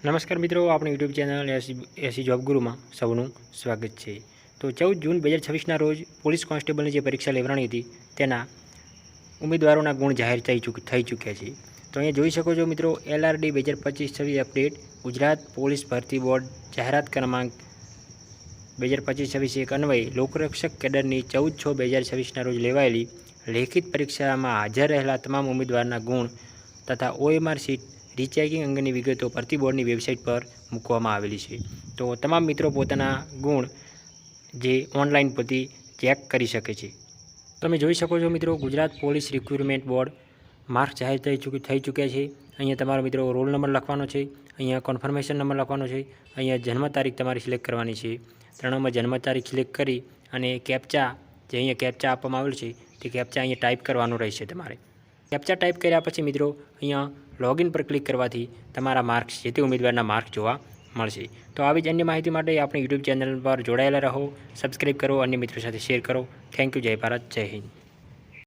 નમસ્કાર મિત્રો, આપણી યુટ્યુબ ચેનલ એસી જોબ ગુરુમાં સૌનું સ્વાગત છે। તો 14 જૂન 2026ના રોજ પોલીસ કોન્સ્ટેબલની જે પરીક્ષા લેવડાણી હતી તેના ઉમેદવારોના ગુણ જાહેર થઈ ચૂક્યા છે। તો અહીંયા જોઈ શકો છો મિત્રો, LRD 2025-26 અપડેટ ગુજરાત પોલીસ ભરતી બોર્ડ જાહેરાત ક્રમાંક 2025-26 અન્વયે લોકરક્ષક કેડરની 14/6/2026ના રોજ લેવાયેલી લેખિત પરીક્ષામાં હાજર રહેલા તમામ ઉમેદવારના ગુણ તથા OMR સીટ રીચેકિંગ અંગેની વિગતો ભરતી બોર્ડની વેબસાઇટ પર મૂકવામાં આવેલી છે। તો તમામ મિત્રો પોતાના ગુણ જે ઓનલાઈન પરથી ચેક કરી શકે છે। તમે જોઈ શકો છો મિત્રો, Gujarat police recruitment board marks જાહેર થઈ ચૂક્યા છે। અહીંયા તમારો મિત્રો રોલ નંબર લખવાનો છે, અહીંયા કન્ફર્મેશન નંબર લખવાનો છે, અહીંયા જન્મ તારીખ તમારી સિલેક્ટ કરવાની છે। 3 નંબર જન્મ તારીખ સિલેક્ટ કરી અને કેપ્ચા જે અહીંયા કેપ્ચા આપવામાં આવેલ છે તે કેપ્ચા અહીંયા ટાઈપ કરવાનું રહેશે। તમારે કેપ્ચા ટાઈપ કર્યા પછી મિત્રો અહીંયા લોગિન પર ક્લિક કરવાથી તમારા માર્ક્સ જે તે ઉમેદવારના માર્ક્સ જોવા મળશે। તો આવી જ અન્ય માહિતી માટે આપણી યુટ્યુબ ચેનલ પર જોડાયેલા રહો, સબસ્ક્રાઈબ કરો, અન્ય મિત્રો સાથે શેર કરો। Thank you. જય ભારત, જય હિન્દ।